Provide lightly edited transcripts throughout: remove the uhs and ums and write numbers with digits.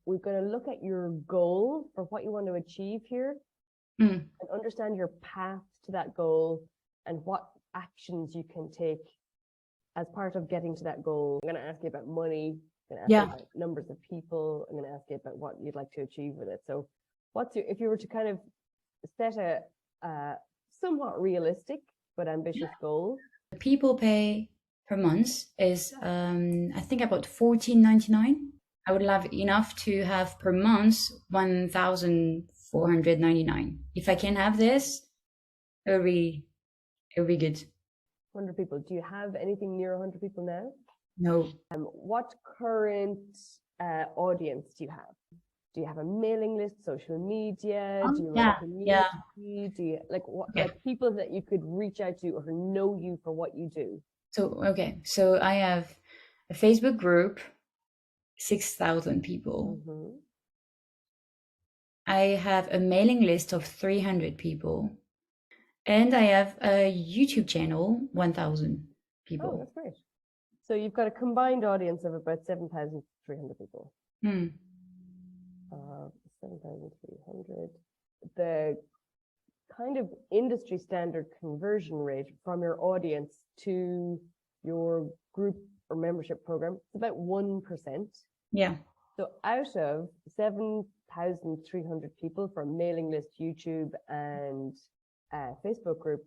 we're going to look at your goal for what you want to achieve here Mm. and understand your path to that goal and what actions you can take as part of getting to that goal. I'm going to ask you about money. I'm going to ask you about numbers of people. I'm going to ask you about what you'd like to achieve with it. So if you were to kind of set a somewhat realistic but ambitious goal. The people pay per month is I think about $14.99. I would love enough to have per month $1,499. If I can have this, it would be good. 100 people. Do you have anything near 100 people now? No. What current audience do you have? Do you have a mailing list, social media? Do you run a community? Do you like people that you could reach out to or who know you for what you do? So I have a Facebook group, 6,000 people. Mm-hmm. I have a mailing list of 300 people, and I have a YouTube channel, 1,000 people. Oh, that's great. So you've got a combined audience of about 7,300 people. 7,300. The kind of industry standard conversion rate from your audience to your group or membership program is about 1%. Yeah. So out of 7,300 people from mailing list, YouTube, and Facebook group,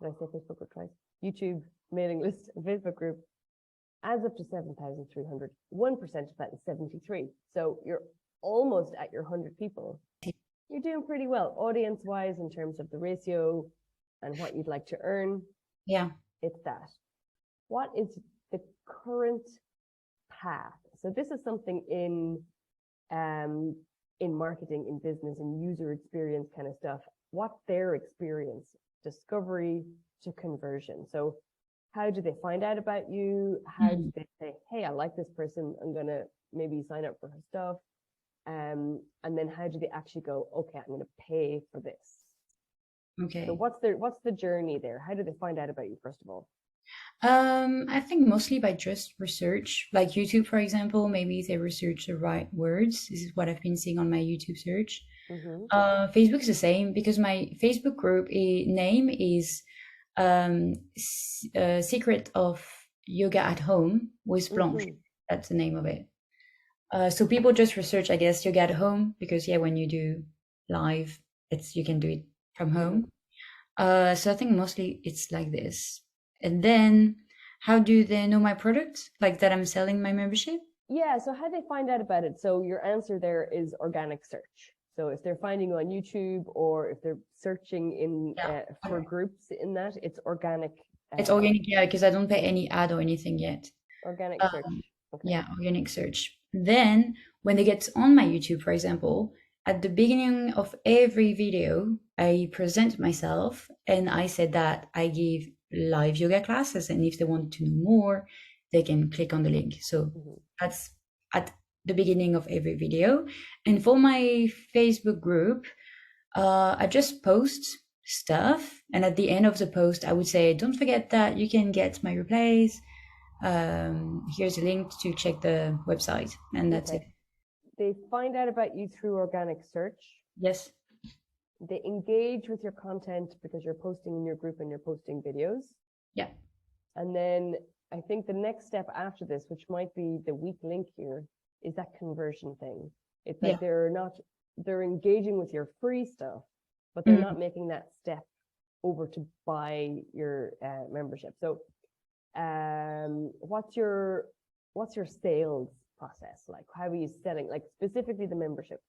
did I say Facebook group twice? YouTube, mailing list, and Facebook group, adds up to 7,300. 1% of that is 73. So you're almost at your 100 people. You're doing pretty well audience-wise in terms of the ratio and what you'd like to earn. Yeah. It's that. What is the current path? So this is something in marketing, in business, in user experience kind of stuff. What's their experience? Discovery to conversion. So how do they find out about you? How do they say, hey, I like this person, I'm going to maybe sign up for her stuff? And then how do they actually go, okay, I'm going to pay for this? Okay. So what's the journey there? How do they find out about you, first of all? I think mostly by just research, like YouTube, for example. Maybe they research the right words. This is what I've been seeing on my YouTube search. Mm-hmm. Facebook is the same, because my Facebook group name is Secret of Yoga at Home with Blanche. Mm-hmm. That's the name of it. So people just research, I guess, yoga at home, because when you do live, you can do it from home. So I think mostly it's like this. And then how do they know my product, like that I'm selling my membership? Yeah, so how do they find out about it? So your answer there is organic search. So if they're finding you on YouTube, or if they're searching in for groups in that, it's organic. It's organic, because I don't pay any ad or anything yet. Organic search. Okay. Yeah, organic search. Then when they get on my YouTube, for example, at the beginning of every video, I present myself and I said that I give live yoga classes, and if they want to know more, they can click on the link. So that's at the beginning of every video. And for my Facebook group, I just post stuff, and at the end of the post, I would say, don't forget that you can get my replays. Here's a link to check the website, and that's it. They find out about you through organic search. Yes. They engage with your content because you're posting in your group and you're posting videos. Yeah. And then I think the next step after this, which might be the weak link here, is that conversion thing. It's like they're engaging with your free stuff, but they're not making that step over to buy your membership. So what's your sales process like? How are you selling, like specifically the membership?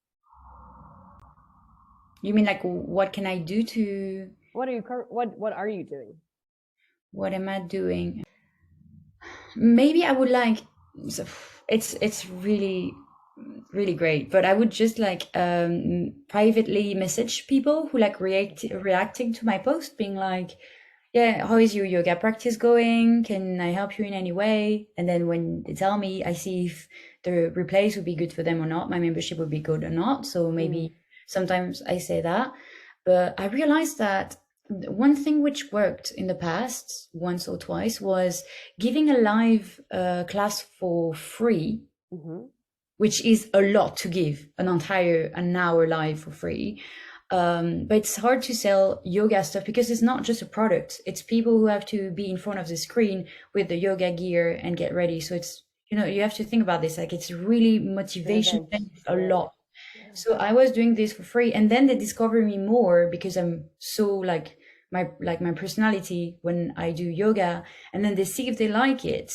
You mean like what can I do to? What are you doing? What am I doing? Maybe I would like. It's really, really great, but I would just like privately message people who like reacting to my post, being like, yeah, how is your yoga practice going? Can I help you in any way? And then when they tell me, I see if the replays would be good for them or not, my membership would be good or not. So maybe sometimes I say that. But I realized that one thing which worked in the past, once or twice, was giving a live class for free. which is a lot to give an hour live for free. But it's hard to sell yoga stuff because it's not just a product. It's people who have to be in front of the screen with the yoga gear and get ready. So it's, you have to think about this. Like it's really motivation event. a Yeah. lot. So I was doing this for free, and then they discover me more because I'm so like my personality when I do yoga, and then they see if they like it.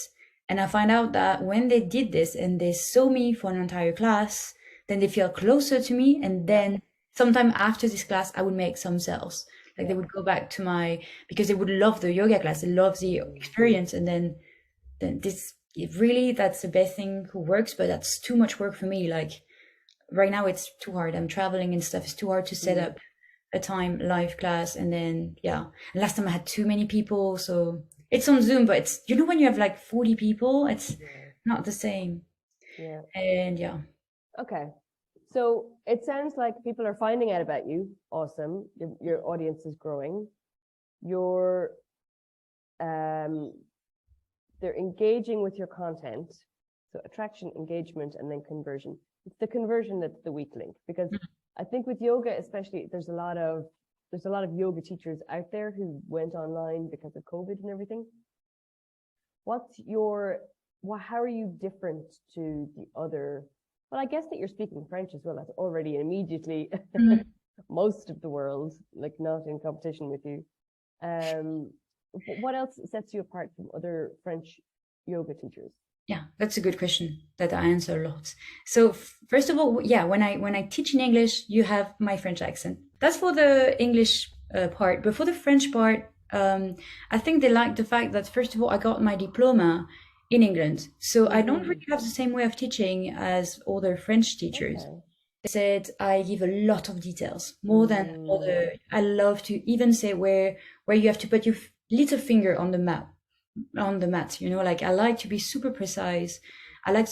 And I find out that when they did this and they saw me for an entire class, then they feel closer to me. And then sometime after this class, I would make some sales. Like they would go back to because they would love the yoga class, they love the experience. And then that's the best thing who works, but that's too much work for me. Like right now it's too hard. I'm traveling and stuff. It's too hard to set up a time live class. And then, and last time I had too many people. So it's on Zoom, but it's, when you have like 40 people, it's not the same. Yeah. And Okay. So it sounds like people are finding out about you. Awesome. Your audience is growing. They're engaging with your content. So attraction, engagement, and then conversion. It's the conversion that's the weak link, because I think with yoga, especially, there's a lot of yoga teachers out there who went online because of COVID and everything. How are you different to the other? Well, I guess that you're speaking French as well. That's already immediately most of the world, like not in competition with you. What else sets you apart from other French yoga teachers? Yeah, that's a good question that I answer a lot. So first of all, when I teach in English, you have my French accent. That's for the English part. But for the French part, I think they like the fact that, first of all, I got my diploma in England. So I don't really have the same way of teaching as other French teachers. Okay. They said I give a lot of details, more than other. I love to even say where you have to put your little finger on the mat, like I like to be super precise. I like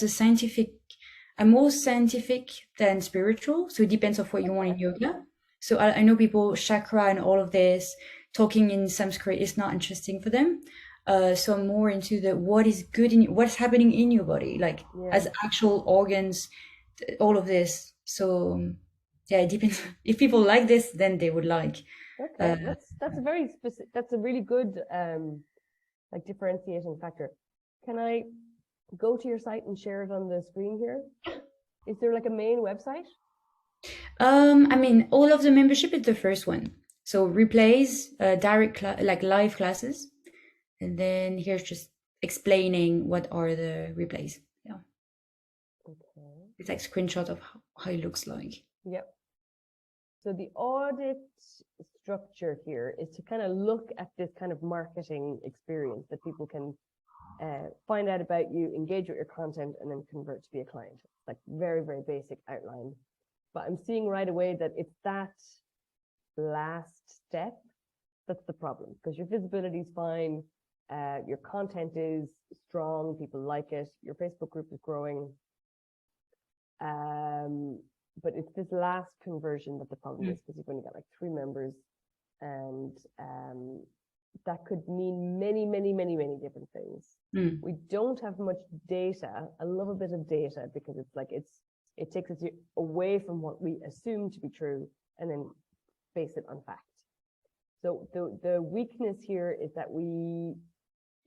I'm more scientific than spiritual. So it depends on what you want in yoga. So I know people, chakra and all of this, talking in Sanskrit is not interesting for them. So I'm more into what is good what's happening in your body, like as actual organs, all of this. So it depends. If people like this, then they would like. Okay, that's a very specific. That's a really good like differentiating factor. Can I go to your site and share it on the screen here? Is there like a main website? I mean, all of the membership is the first one. So replays, direct like live classes, and then here's just explaining what are the replays. Yeah. Okay. It's like screenshot of how it looks like. Yep. So the audit structure here is to kind of look at this kind of marketing experience that people can find out about you, engage with your content, and then convert to be a client. It's like very, very basic outline. But I'm seeing right away that it's that last step that's the problem, because your visibility is fine, your content is strong, people like it, your Facebook group is growing. But it's this last conversion that the problem is, because you've only got like 3 members, and that could mean many, many, many, many different things. We don't have much data. I love a bit of data, because it's like it takes us away from what we assume to be true and then base it on fact. So the weakness here is that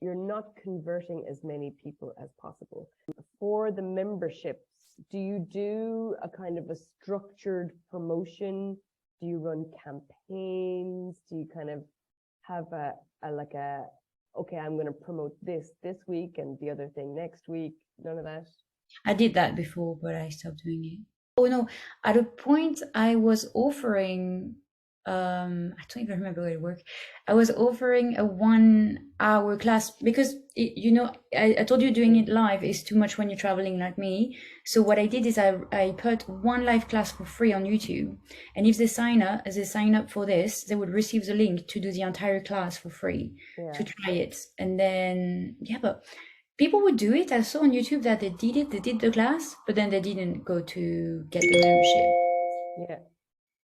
you're not converting as many people as possible. For the memberships, do you do a kind of a structured promotion? Do you run campaigns? Do you kind of have okay, I'm going to promote this week and the other thing next week? None of that? I did that before, but I stopped doing it. Oh no, at a point I was offering, I don't even remember where it worked. I was offering a 1-hour class because, I told you doing it live is too much when you're traveling like me. So what I did is I put 1 live class for free on YouTube. And if they sign up for this, they would receive the link to do the entire class for free to try it. And then, but people would do it. I saw on YouTube that they did the class, but then they didn't go to get the membership. Yeah,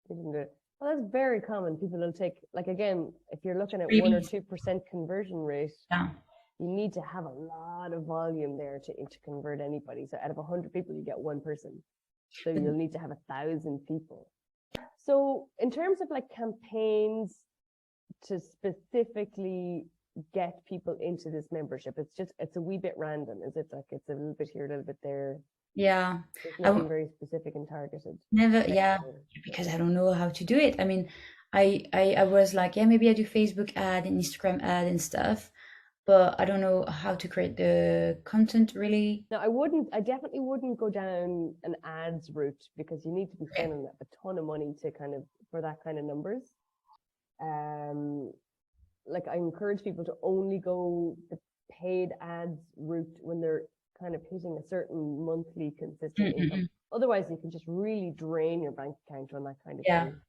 they didn't do it. Well, that's very common. People will take, like, again, if you're looking at 1 or 2% conversion rate, you need to have a lot of volume there to convert anybody. So out of 100 people, you get one person. So you'll need to have 1,000 people. So in terms of like campaigns to specifically get people into this membership, it's a wee bit random. Is it like it's a little bit here, a little bit there? Yeah. There's nothing very specific and targeted. Never, yeah, because I don't know how to do it. I mean, I was like, yeah, maybe I do Facebook ad and Instagram ad and stuff, but I don't know how to create the content really. No, I definitely wouldn't go down an ads route because you need to be spending a ton of money to kind of, for that kind of numbers. Like I encourage people to only go the paid ads route when they're kind of hitting a certain monthly consistent income. Otherwise, you can just really drain your bank account on that kind of thing.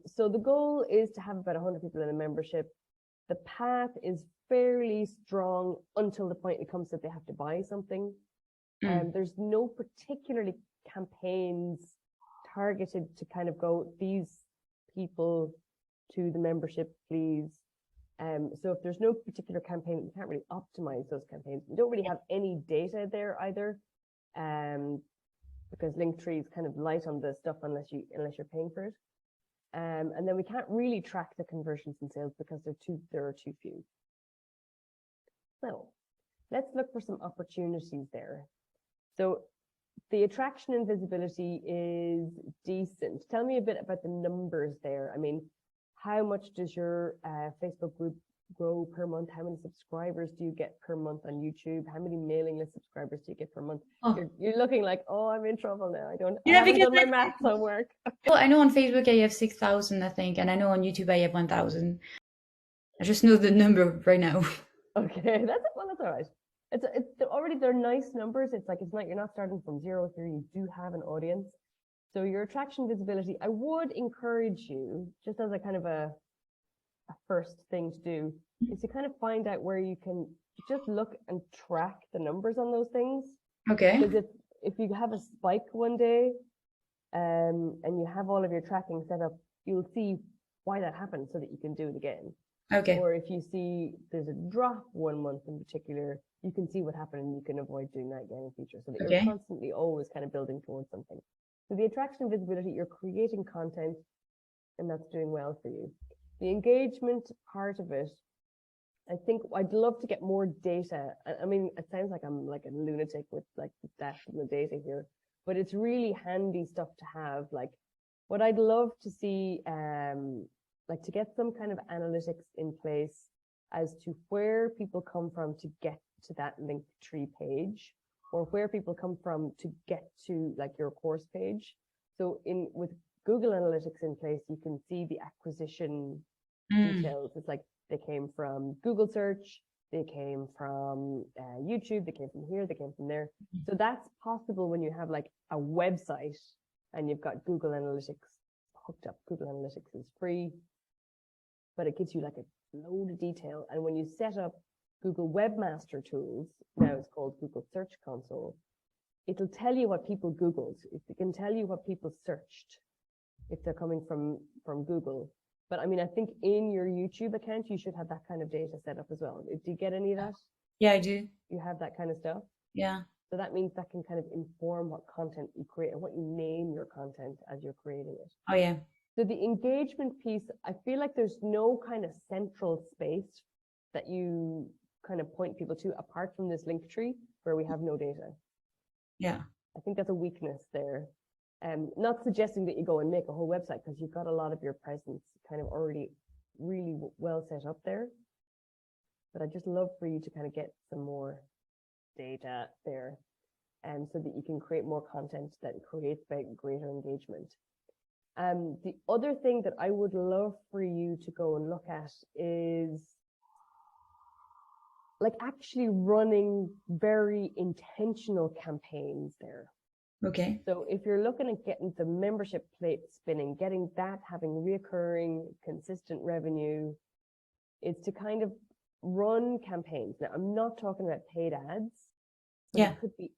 So the goal is to have about 100 people in a membership. The path is fairly strong until the point it comes that they have to buy something. There's no particularly campaigns targeted to kind of go, these people to the membership, please. So if there's no particular campaign, you can't really optimize those campaigns. We don't really have any data there either, because Linktree is kind of light on the stuff unless you're paying for it. And then we can't really track the conversions and sales because there are too few. So let's look for some opportunities there. So the attraction and visibility is decent. Tell me a bit about the numbers there. I mean, how much does your Facebook group grow per month? How many subscribers do you get per month on YouTube? How many mailing list subscribers do you get per month? You're looking like, oh, I'm in trouble now. I haven't done my math homework. Well, I know on Facebook I have 6,000, I think, and I know on YouTube I have 1,000. I just know the number right now. Okay, that's all right. It's already, they're nice numbers. It's not, you're not starting from zero here. You do have an audience. So your attraction visibility, I would encourage you, just as a kind of a first thing to do, is to kind of find out where you can just look and track the numbers on those things. Okay. Because if you have a spike one day, and you have all of your tracking set up, you'll see why that happened so that you can do it again. Okay. Or if you see there's a drop one month in particular, you can see what happened and you can avoid doing that again in future, so that you're constantly always kind of building towards something. So the attraction and visibility, you're creating content and that's doing well for you. The engagement part of it, I think I'd love to get more data. I mean, it sounds like I'm like a lunatic with like the stats and the data here, but it's really handy stuff to have. Like what I'd love to see, like to get some kind of analytics in place as to where people come from to get to that Linktree page, or where people come from to get to like your course page. So with Google Analytics in place, you can see the acquisition details. It's like they came from Google search, they came from YouTube, they came from here, they came from there. So that's possible when you have like a website and you've got Google Analytics hooked up. Google Analytics is free, but it gives you like a load of detail. And when you set up Google Webmaster Tools, now it's called Google Search Console, it'll tell you what people Googled. It can tell you what people searched if they're coming from Google. But I mean, I think in your YouTube account, you should have that kind of data set up as well. Do you get any of that? Yeah, I do. You have that kind of stuff? Yeah. So that means that can kind of inform what content you create and what you name your content as you're creating it. Oh, yeah. So the engagement piece, I feel like there's no kind of central space that you kind of point people to apart from this Linktree where we have no data. Yeah. I think that's a weakness there. Not suggesting that you go and make a whole website because you've got a lot of your presence kind of already really well set up there. But I'd just love for you to kind of get some more data there, so that you can create more content that creates greater engagement. The other thing that I would love for you to go and look at is like actually running very intentional campaigns there. Okay. So if you're looking at getting the membership plate spinning, getting that having reoccurring, consistent revenue, it's to kind of run campaigns. Now, I'm not talking about paid ads, but it could be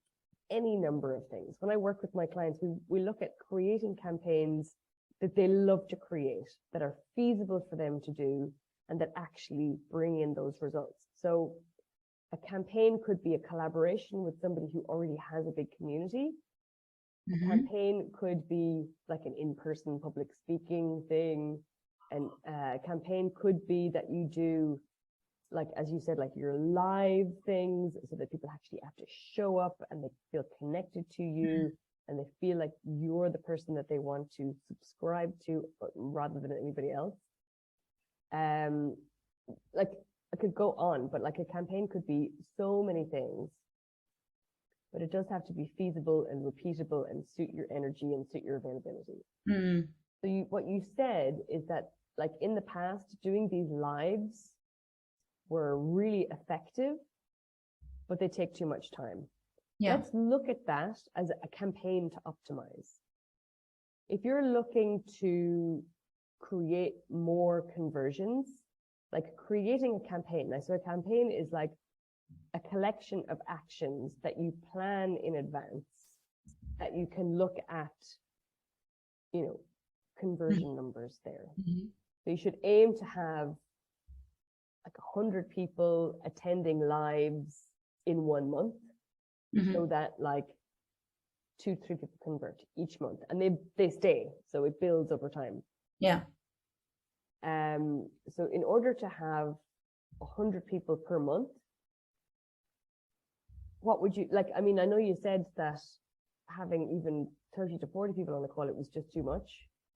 any number of things. When I work with my clients, we look at creating campaigns that they love to create, that are feasible for them to do, and that actually bring in those results. So a campaign could be a collaboration with somebody who already has a big community. A campaign could be like an in-person public speaking thing. And a campaign could be that you do, like, as you said, like your live things so that people actually have to show up and they feel connected to you and they feel like you're the person that they want to subscribe to rather than anybody else. Like, I could go on, but like a campaign could be so many things, but it does have to be feasible and repeatable and suit your energy and suit your availability. So what you said is that, like, in the past, doing these lives were really effective, but they take too much time. Yeah. Let's look at that as a campaign to optimize. If you're looking to create more conversions, like creating a campaign. So a campaign is like a collection of actions that you plan in advance, that you can look at, you know, conversion numbers there. So you should aim to have like 100 people attending lives in 1 month, so that like 2-3 people convert each month, and they stay, so it builds over time. Yeah. So in order to have 100 people per month, what would you like? I mean, I know you said that having even 30 to 40 people on the call, it was just too much.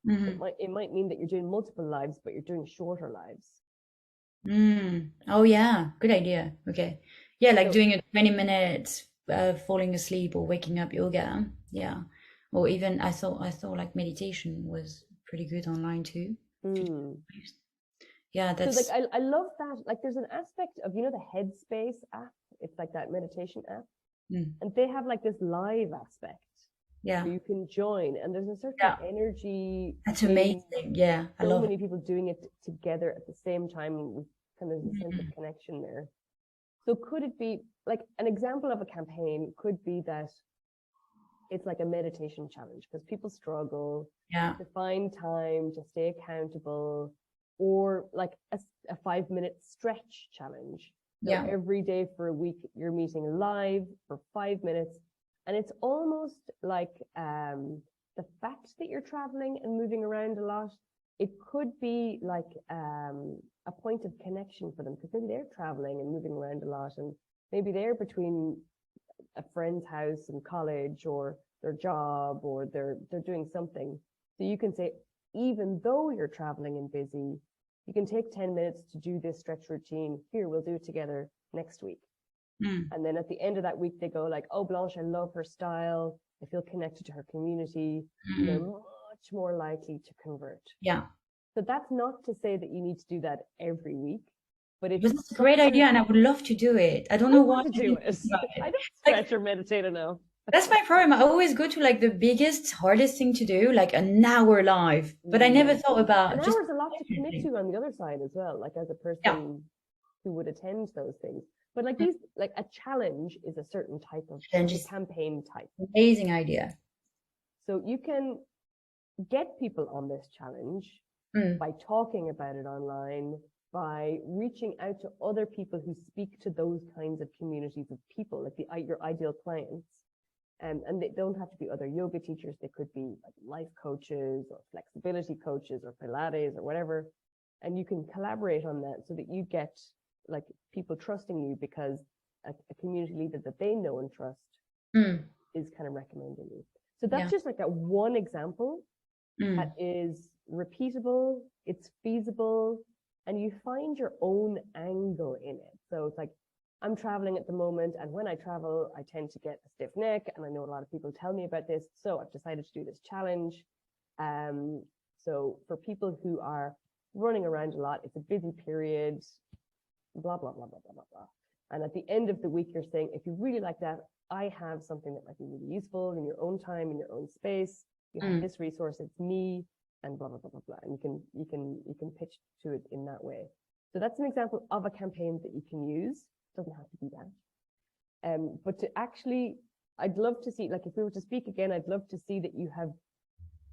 It might mean that you're doing multiple lives, but you're doing shorter lives. Oh yeah, good idea. Okay. Yeah, like doing a 20 minutes falling asleep or waking up yoga. Yeah. Or even I thought like meditation was pretty good online too. Yeah, that's so like I love that. Like there's an aspect of, you know, the Headspace app. It's like that meditation app. And they have like this live aspect. Yeah. Where you can join, and there's a certain energy. That's amazing. Yeah. I love many people doing it together at the same time with kind of a sense of connection there. So could it be like an example of a campaign could be that it's like a meditation challenge, because people struggle to find time to stay accountable, or like a 5-minute stretch challenge. So every day for a week, you're meeting live for 5 minutes. And it's almost like the fact that you're traveling and moving around a lot, it could be like a point of connection for them, because maybe they're traveling and moving around a lot, and maybe they're between a friend's house and college, or their job, or they're doing something. So you can say, even though you're traveling and busy, you can take 10 minutes to do this stretch routine. Here, we'll do it together next week. And then at the end of that week, they go like, oh, Blanche, I love her style. I feel connected to her community. And they're much more likely to convert. Yeah. So that's not to say that you need to do that every week, but it's a great idea, and I would love to do it. I don't know why to do it. I don't stretch or meditate enough. That's my problem. I always go to like the biggest, hardest thing to do, like an hour live. But I never thought about an hour's a lot to commit to on the other side as well, like as a person who would attend those things. But like these, like a challenge is a certain type of campaign type. Amazing idea. So you can get people on this challenge by talking about it online, by reaching out to other people who speak to those kinds of communities of people, like your ideal clients. And they don't have to be other yoga teachers. They could be like life coaches or flexibility coaches or Pilates or whatever. And you can collaborate on that so that you get like people trusting you, because a community leader that they know and trust is kind of recommending you. So that's just like a one example that is repeatable, it's feasible, and you find your own angle in it. So it's like, I'm traveling at the moment, and when I travel, I tend to get a stiff neck, and I know a lot of people tell me about this, so I've decided to do this challenge. So for people who are running around a lot, it's a busy period, blah, blah, blah, blah, blah, blah, blah. And at the end of the week, you're saying, if you really like that, I have something that might be really useful in your own time, in your own space. You have this resource, it's me, and blah, blah, blah, blah, blah. And you can pitch to it in that way. So that's an example of a campaign that you can use. It doesn't have to be that. But to actually, I'd love to see, like if we were to speak again, I'd love to see that you have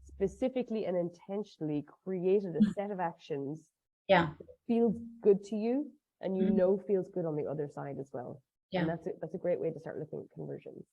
specifically and intentionally created a set of actions Yeah. feels good to you, and you Mhm. know feels good on the other side as well. Yeah. And that's a great way to start looking at conversions.